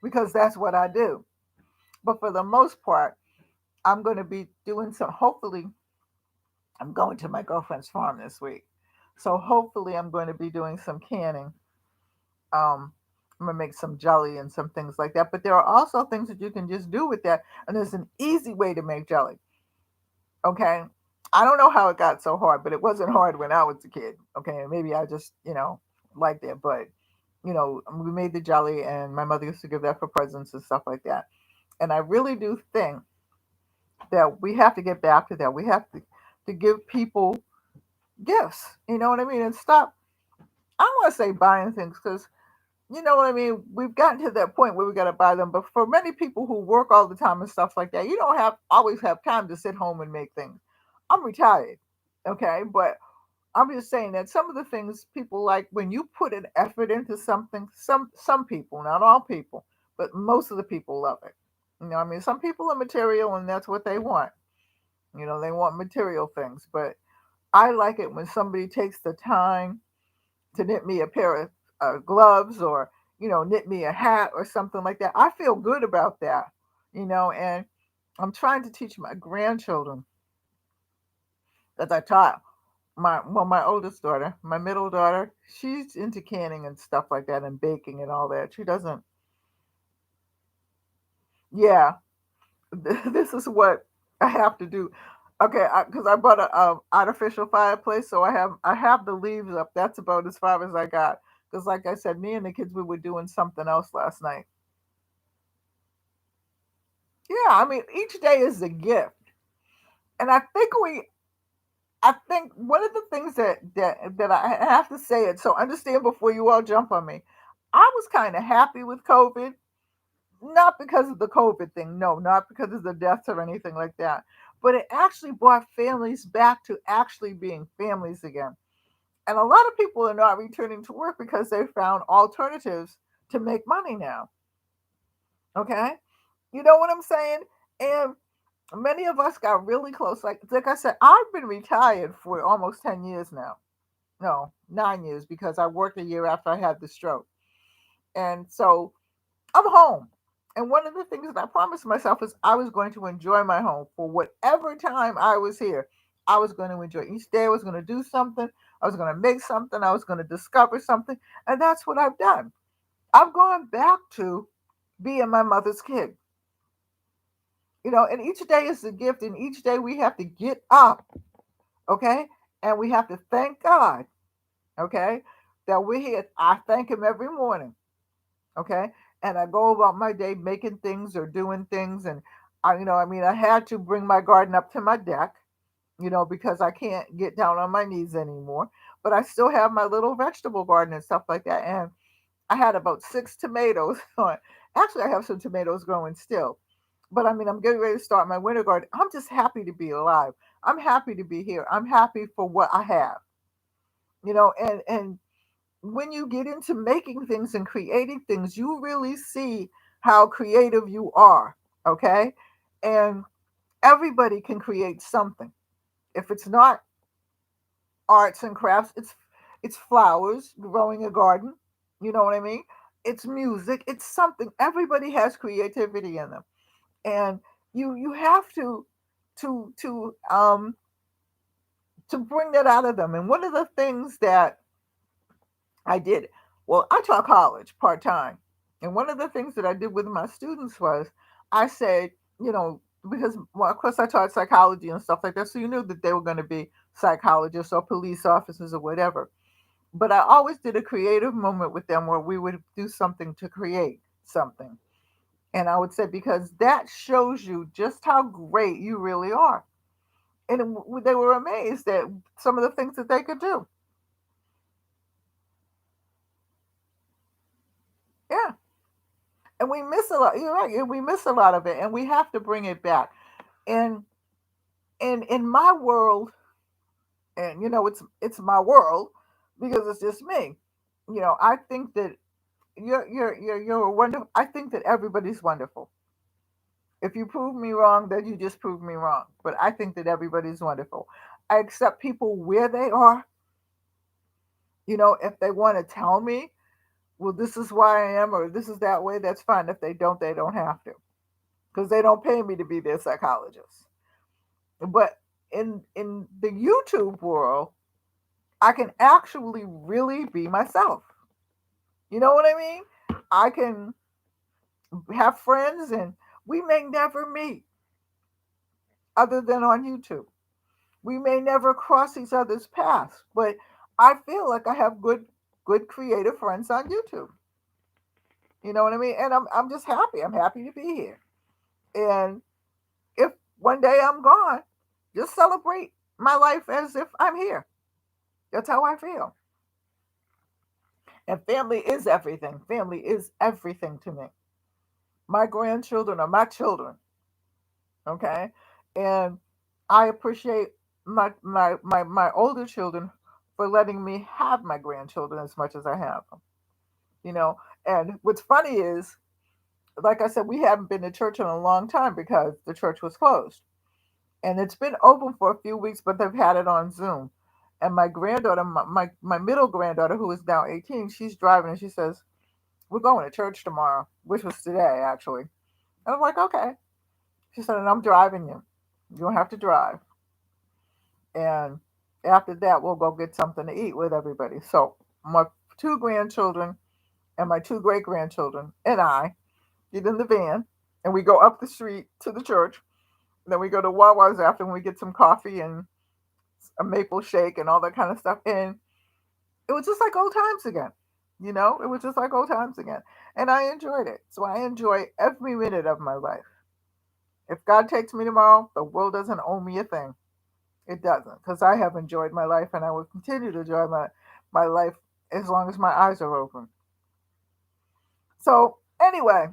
A: because that's what I do. But for the most part, I'm going to be doing some, hopefully, I'm going to my girlfriend's farm this week. So hopefully, I'm going to be doing some canning. I'm going to make some jelly and some things like that. But there are also things that you can just do with that. And there's an easy way to make jelly. Okay. I don't know how it got so hard, but it wasn't hard when I was a kid. Okay. And maybe I just, liked it. But, we made the jelly and my mother used to give that for presents and stuff like that. And I really do think that we have to get back to that. We have to give people gifts. You know what I mean? And stop. I don't want to say buying things because you know what I mean? We've gotten to that point where we got to buy them. But for many people who work all the time and stuff like that, you don't have always have time to sit home and make things. I'm retired, okay? But I'm just saying that some of the things people like when you put an effort into something, some people, not all people, but most of the people love it. I mean, some people are material and that's what they want. They want material things, but I like it when somebody takes the time to knit me a pair of gloves or knit me a hat or something like that. I feel good about that, and I'm trying to teach my grandchildren that I taught my oldest daughter. My middle daughter, she's into canning and stuff like that and baking and all that. She doesn't. Yeah, this is what I have to do. Okay, because I bought a artificial fireplace, so I have the leaves up. That's about as far as I got. Because, like I said, me and the kids we were doing something else last night. Yeah, I mean, each day is a gift, and I think one of the things that I have to say it. So understand before you all jump on me. I was kind of happy with COVID, not because of the COVID thing, no, not because of the deaths or anything like that, but it actually brought families back to actually being families again. And a lot of people are not returning to work because they found alternatives to make money now. Okay. You know what I'm saying? And many of us got really close. Like I said, I've been retired for almost 10 years now. No, 9 years because I worked a year after I had the stroke. And so I'm home. And one of the things that I promised myself is I was going to enjoy my home for whatever time I was here. I was going to enjoy each day. I was going to do something. I was going to make something. I was going to discover something. And that's what I've done. I've gone back to being my mother's kid. And each day is a gift, and each day we have to get up, okay? And we have to thank God, okay, that we're here. I thank Him every morning, okay? And I go about my day making things or doing things. And I had to bring my garden up to my deck, because I can't get down on my knees anymore. But I still have my little vegetable garden and stuff like that. And I had about 6 tomatoes. Actually, I have some tomatoes growing still. But I'm getting ready to start my winter garden. I'm just happy to be alive. I'm happy to be here. I'm happy for what I have. And when you get into making things and creating things, you really see how creative you are. Okay. And everybody can create something. If it's not arts and crafts, it's flowers, growing a garden. You know what I mean? It's music. It's something. Everybody has creativity in them, and you have to to um to bring that out of them. And one of the things that I did, well, I taught college part time, and one of the things that I did with my students was I said, because well, of course I taught psychology and stuff like that, so you knew that they were going to be psychologists or police officers or whatever. But I always did a creative moment with them where we would do something to create something. And I would say, because that shows you just how great you really are. And they were amazed at some of the things that they could do. Yeah. And we miss a lot. You're right. We miss a lot of it, and we have to bring it back. And in my world, and it's my world because it's just me. I think that you're wonderful. I think that everybody's wonderful. If you prove me wrong, then you just prove me wrong. But I think that everybody's wonderful. I accept people where they are. If they want to tell me, well, this is why I am, or this is that way, that's fine. If they don't have to, because they don't pay me to be their psychologist. But in the YouTube world, I can actually really be myself. You know what I mean? I can have friends, and we may never meet other than on YouTube. We may never cross each other's paths, but I feel like I have good creative friends on YouTube. You know what I mean? And I'm just happy. I'm happy to be here. And if one day I'm gone, just celebrate my life as if I'm here. That's how I feel. And family is everything. Family is everything to me. My grandchildren are my children. Okay. And I appreciate my older children for letting me have my grandchildren as much as I have them. You know, and what's funny is, like I said, we haven't been to church in a long time because the church was closed. And it's been open for a few weeks, but they've had it on Zoom. And my granddaughter, my middle granddaughter, who is now 18, she's driving and she says, "We're going to church tomorrow," which was today, actually. And I'm like, "Okay." She said, "And I'm driving you. You don't have to drive." And after that, we'll go get something to eat with everybody. So my two grandchildren and my two great grandchildren and I get in the van and we go up the street to the church. Then we go to Wawa's after and we get some coffee and a maple shake and all that kind of stuff. And it was just like old times again. It was just like old times again. And I enjoyed it. So I enjoy every minute of my life. If God takes me tomorrow, the world doesn't owe me a thing. It doesn't, because I have enjoyed my life and I will continue to enjoy my life as long as my eyes are open. So, anyway,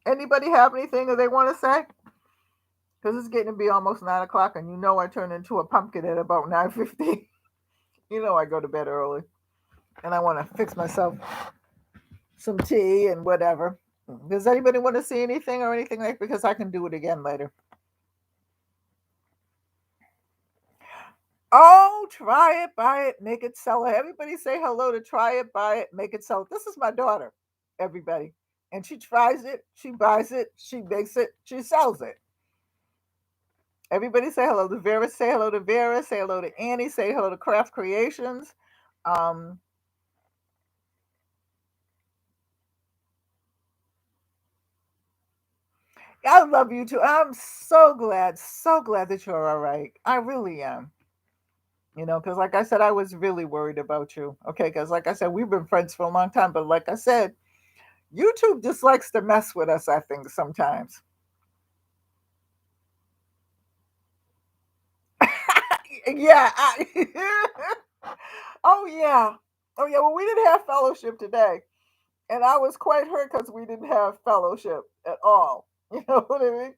A: anybody have anything that they want to say? Because it's getting to be almost 9 o'clock, and I turn into a pumpkin at about 9:50. I go to bed early, and I want to fix myself some tea and whatever. Does anybody want to see anything or anything like? Because I can do it again later. Oh, try it, buy it, make it, sell it. Everybody say hello to try it, buy it, make it, sell it. This is my daughter, everybody. And she tries it, she buys it, she makes it, she sells it. Everybody say hello to Vera. Say hello to Vera. Say hello to Annie. Say hello to Craft Creations. Um, I love you too. I'm so glad that you're all right. I really am. Because like I said, I was really worried about you. Okay, because like I said, we've been friends for a long time, but like I said, YouTube just likes to mess with us, I think, sometimes. Yeah. Oh, yeah. Oh, yeah. Well, we didn't have fellowship today. And I was quite hurt because we didn't have fellowship at all. You know what I mean?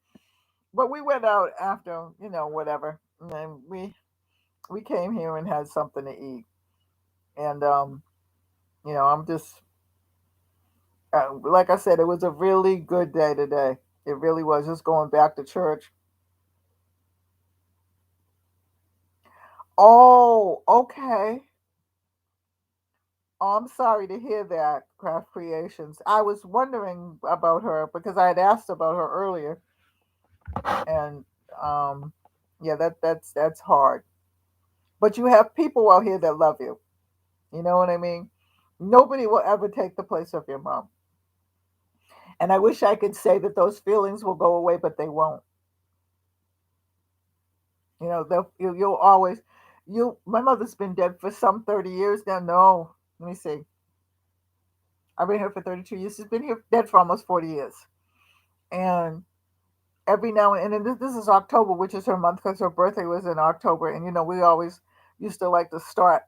A: But we went out after, whatever. And then we came here and had something to eat. And, I'm just, like I said, it was a really good day today. It really was. Just going back to church. Oh, okay. Oh, I'm sorry to hear that, Craft Creations. I was wondering about her because I had asked about her earlier, and um, yeah, that's hard. But you have people out here that love you. You know what I mean? Nobody will ever take the place of your mom. And I wish I could say that those feelings will go away, but they won't. You'll always you. My mother's been dead for some 30 years now. No, let me see. I've been here for 32 years. She's been here dead for almost 40 years, and every now and then, this is October, which is her month because her birthday was in October, and we always used to like to start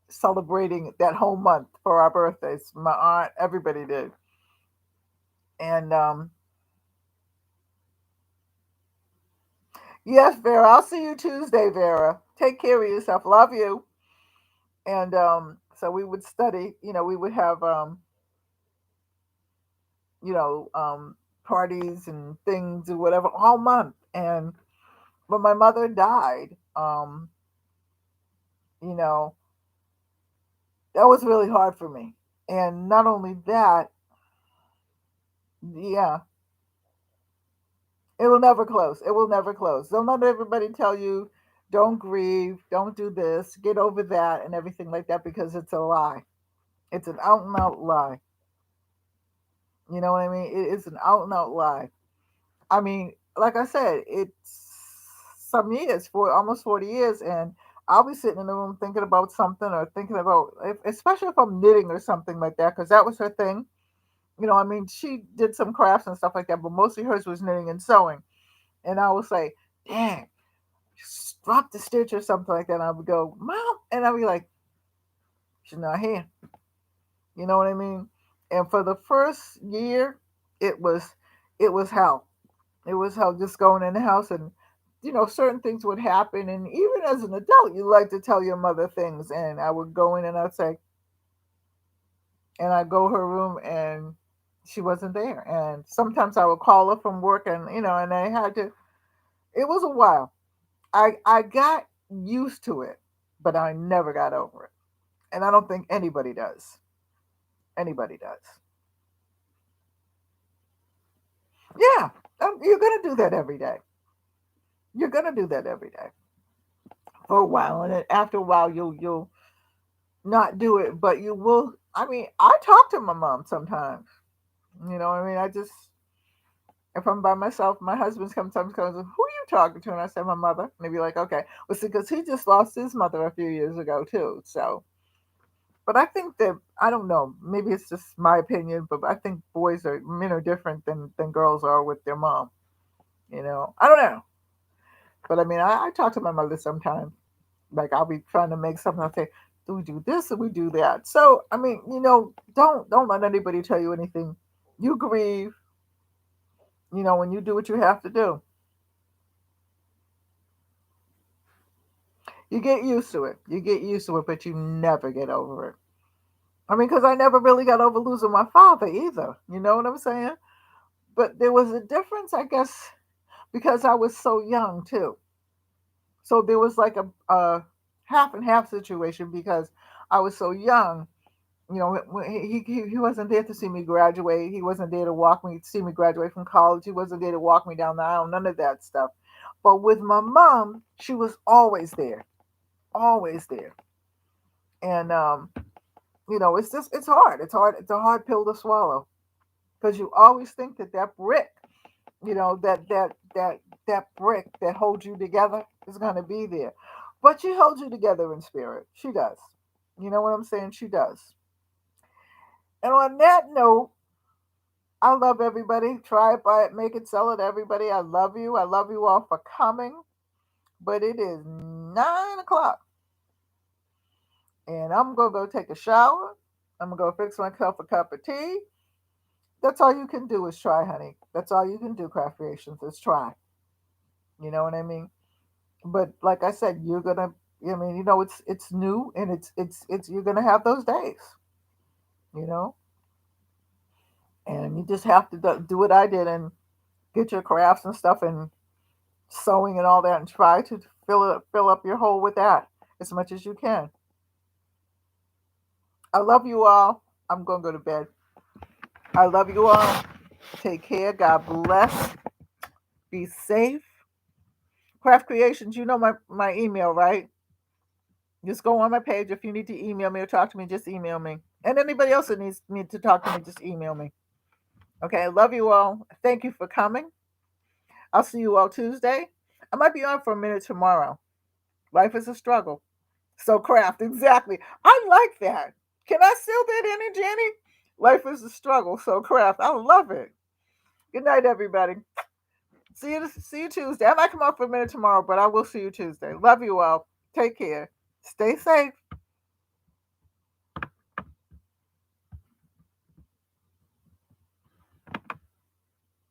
A: celebrating that whole month for our birthdays. My aunt, everybody did, and yes, Vera, I'll see you Tuesday, Vera. Take care of yourself. Love you. And so we would study. We would have you know parties and things or whatever all month. And when my mother died, you know that was really hard for me. And not only that, yeah, it will never close. It will never close. Don't let everybody tell you, don't grieve, don't do this, get over that, and everything like that because it's a lie. It's an out and out lie. You know what I mean? It is an out and out lie. I mean, like I said, it's some years, for almost 40 years, and I'll be sitting in the room thinking about something or thinking about, especially if I'm knitting or something like that, because that was her thing. I mean, she did some crafts and stuff like that, but mostly hers was knitting and sewing. And I would say, dang, drop the stitch or something like that. And I would go, Mom. And I'd be like, she's not here. You know what I mean? And for the first year, it was it was hell. It was hell just going in the house, and certain things would happen. And even as an adult, you like to tell your mother things. And I would go in and I'd say, and I'd go her room and she wasn't there. And sometimes I would call her from work, and and I had to, it was a while. I got used to it, but I never got over it. And I don't think anybody does. Anybody does. Yeah, you're gonna do that every day. You're gonna do that every day for a while, and then after a while, you'll not do it, but you will. I mean, I talk to my mom sometimes. You know what I mean? I just, if I'm by myself, my husband sometimes comes, who are you talking to? And I say, my mother. And they be like, okay. Well, see, because he just lost his mother a few years ago, too. So, but I think that, I don't know, maybe it's just my opinion, but I think men are different than girls are with their mom. I don't know. But I mean, I talk to my mother sometimes. Like, I'll be trying to make something. I'll say, do we do this or we do that? So, I mean, don't let anybody tell you anything. You grieve, when you do what you have to do. You get used to it. You get used to it, but you never get over it. I mean, because I never really got over losing my father either. You know what I'm saying? But there was a difference, I guess, because I was so young too. So there was like a half and half situation because I was so young. He wasn't there to see me graduate. He wasn't there to see me graduate from college. He wasn't there to walk me down the aisle. None of that stuff. But with my mom, she was always there, always there. And it's just it's hard. It's hard. It's a hard pill to swallow because you always think that that brick, that brick that holds you together is going to be there, but she holds you together in spirit. She does. You know what I'm saying? She does. And on that note, I love everybody. Try it, buy it, make it, sell it. Everybody, I love you. I love you all for coming. But it is 9 o'clock, and I'm gonna go take a shower. I'm gonna go fix myself a cup of tea. That's all you can do is try, honey. That's all you can do, craft creations, is try. You know what I mean? But like I said, you're gonna. I mean, it's new, and it's you're gonna have those days. You know, and you just have to do what I did and get your crafts and stuff and sewing and all that, and try to fill up your hole with that as much as you can. I love you all. I'm gonna go to bed. I love you all. Take care. God bless. Be safe. Craft Creations, you know my email, right? Just go on my page. If you need to email me or talk to me, just email me. And anybody else that needs me to talk to me, just email me. Okay, I love you all. Thank you for coming. I'll see you all Tuesday. I might be on for a minute tomorrow. Life is a struggle. So craft, exactly. I like that. Can I steal that energy, Jenny? Life is a struggle. So craft, I love it. Good night, everybody. See you Tuesday. I might come up for a minute tomorrow, but I will see you Tuesday. Love you all. Take care. Stay safe.